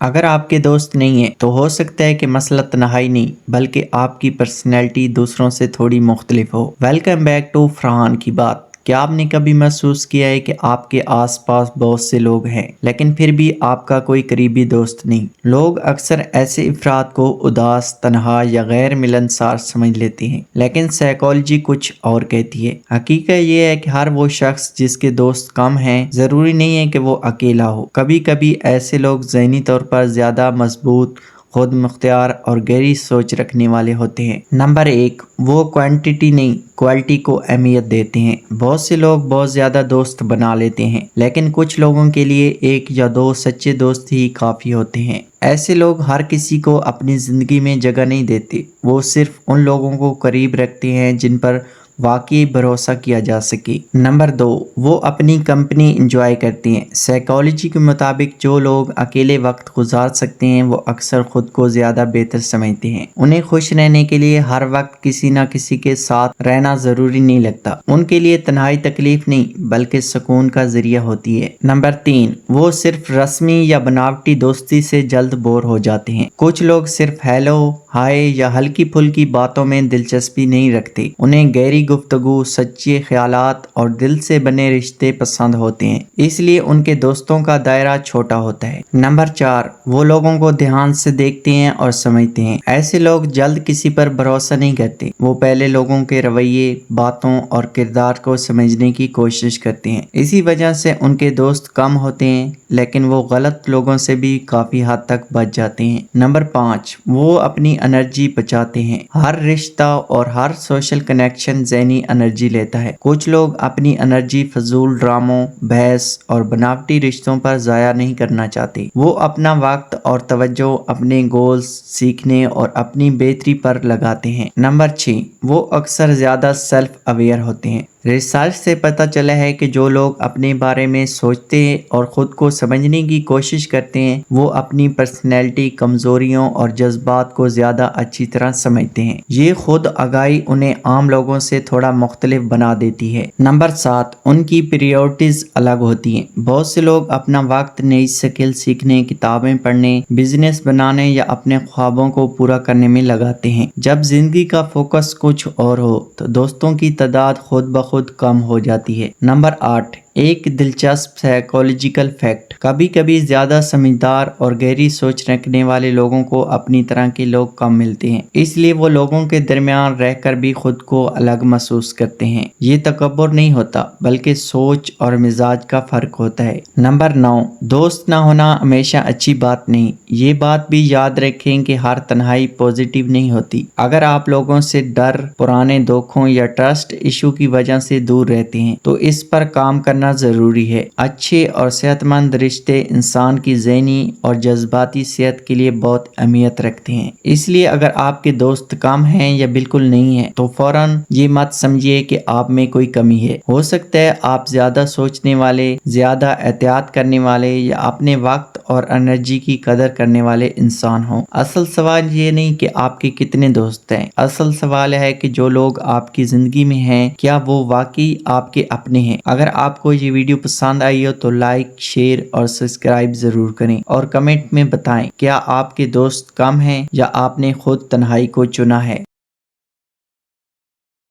اگر آپ کے دوست نہیں ہیں تو ہو سکتا ہے کہ مسئلہ تنہائی نہیں بلکہ آپ کی پرسنالٹی دوسروں سے تھوڑی مختلف ہو۔ ویلکم بیک ٹو فرحان کی بات۔ کیا آپ نے کبھی محسوس کیا ہے کہ آپ کے آس پاس بہت سے لوگ ہیں لیکن پھر بھی آپ کا کوئی قریبی دوست نہیں؟ لوگ اکثر ایسے افراد کو اداس، تنہا یا غیر ملنسار سمجھ لیتے ہیں، لیکن سائیکالوجی کچھ اور کہتی ہے۔ حقیقت یہ ہے کہ ہر وہ شخص جس کے دوست کم ہیں ضروری نہیں ہے کہ وہ اکیلا ہو۔ کبھی کبھی ایسے لوگ ذہنی طور پر زیادہ مضبوط، خود مختار اور گہری سوچ رکھنے والے ہوتے ہیں۔ نمبر 1، وہ کوانٹٹی نہیں کوالٹی کو اہمیت دیتے ہیں۔ بہت سے لوگ بہت زیادہ دوست بنا لیتے ہیں لیکن کچھ لوگوں کے لیے ایک یا دو سچے دوست ہی کافی ہوتے ہیں۔ ایسے لوگ ہر کسی کو اپنی زندگی میں جگہ نہیں دیتے، وہ صرف ان لوگوں کو قریب رکھتے ہیں جن پر واقعی بھروسہ کیا جا سکے۔ نمبر 2، وہ اپنی کمپنی انجوائے کرتے ہیں۔ سائیکالوجی کے مطابق جو لوگ اکیلے وقت گزار سکتے ہیں وہ اکثر خود کو زیادہ بہتر سمجھتے ہیں۔ انہیں خوش رہنے کے لیے ہر وقت کسی نہ کسی کے ساتھ رہنا ضروری نہیں لگتا۔ ان کے لیے تنہائی تکلیف نہیں بلکہ سکون کا ذریعہ ہوتی ہے۔ نمبر 3، وہ صرف رسمی یا بناوٹی دوستی سے جلد بور ہو جاتے ہیں۔ کچھ لوگ صرف ہیلو، ہائے یا ہلکی پھلکی باتوں میں دلچسپی نہیں رکھتے، انہیں گہری گفتگو، سچے خیالات اور دل سے بنے رشتے پسند ہوتے ہیں، اس لیے ان کے دوستوں کا دائرہ چھوٹا ہوتا ہے۔ نمبر 4، وہ لوگوں کو دھیان سے دیکھتے ہیں اور سمجھتے ہیں۔ ایسے لوگ جلد کسی پر بھروسہ نہیں کرتے، وہ پہلے لوگوں کے رویے، باتوں اور کردار کو سمجھنے کی کوشش کرتے ہیں۔ اسی وجہ سے ان کے دوست کم ہوتے ہیں لیکن وہ غلط لوگوں سے بھی کافی حد تک بچ جاتے ہیں۔ نمبر 5، وہ اپنی انرجی بچاتے ہیں۔ ہر رشتہ اور ہر سوشل کنیکشن ذہنی انرجی لیتا ہے۔ کچھ لوگ اپنی انرجی فضول ڈراموں، بحث اور بناوٹی رشتوں پر ضائع نہیں کرنا چاہتے۔ وہ اپنا وقت اور توجہ اپنے گولز، سیکھنے اور اپنی بہتری پر لگاتے ہیں۔ نمبر 6، وہ اکثر زیادہ سیلف اویئر ہوتے ہیں۔ ریسرچ سے پتہ چلا ہے کہ جو لوگ اپنے بارے میں سوچتے ہیں اور خود کو سمجھنے کی کوشش کرتے ہیں وہ اپنی پرسنالٹی، کمزوریوں اور جذبات کو زیادہ اچھی طرح سمجھتے ہیں۔ یہ خود آگاہی انہیں عام لوگوں سے تھوڑا مختلف بنا دیتی ہے۔ نمبر 7، ان کی پریورٹیز الگ ہوتی ہیں۔ بہت سے لوگ اپنا وقت نئی سکل سیکھنے، کتابیں پڑھنے، بزنس بنانے یا اپنے خوابوں کو پورا کرنے میں لگاتے ہیں۔ جب زندگی کا فوکس کچھ اور ہو تو دوستوں کی تعداد خود بخود کم ہو جاتی ہے۔ نمبر 8، ایک دلچسپ سائیکالوجیکل فیکٹ، کبھی کبھی زیادہ سمجھدار اور گہری سوچ رکھنے والے لوگوں کو اپنی طرح کے لوگ کم ملتے ہیں، اس لیے وہ لوگوں کے درمیان رہ کر بھی خود کو الگ محسوس کرتے ہیں۔ یہ تکبر نہیں ہوتا بلکہ سوچ اور مزاج کا فرق ہوتا ہے۔ نمبر 9، دوست نہ ہونا ہمیشہ اچھی بات نہیں۔ یہ بات بھی یاد رکھیں کہ ہر تنہائی پازیٹیو نہیں ہوتی۔ اگر آپ لوگوں سے ڈر، پرانے دھوکوں یا ٹرسٹ ایشو کی وجہ سے دور رہتے ہیں تو اس پر کام کرنا ضروری ہے۔ اچھے اور صحت مند رشتے انسان کی ذہنی اور جذباتی صحت کے لیے بہت اہمیت رکھتے ہیں۔ اس لیے اگر آپ کے دوست کم ہیں یا بالکل نہیں ہیں تو فوراً یہ مت سمجھیے کہ آپ میں کوئی کمی ہے۔ ہو سکتا ہے آپ زیادہ سوچنے والے، زیادہ احتیاط کرنے والے یا اپنے وقت اور انرجی کی قدر کرنے والے انسان ہوں۔ اصل سوال یہ نہیں کہ آپ کے کتنے دوست ہیں، اصل سوال ہے کہ جو لوگ آپ کی زندگی میں ہیں کیا وہ واقعی آپ کے اپنے ہیں۔ اگر آپ کو یہ ویڈیو پسند آئی ہو تو لائک، شیئر اور سبسکرائب ضرور کریں اور کمنٹ میں بتائیں کیا آپ کے دوست کم ہیں یا آپ نے خود تنہائی کو چنا ہے۔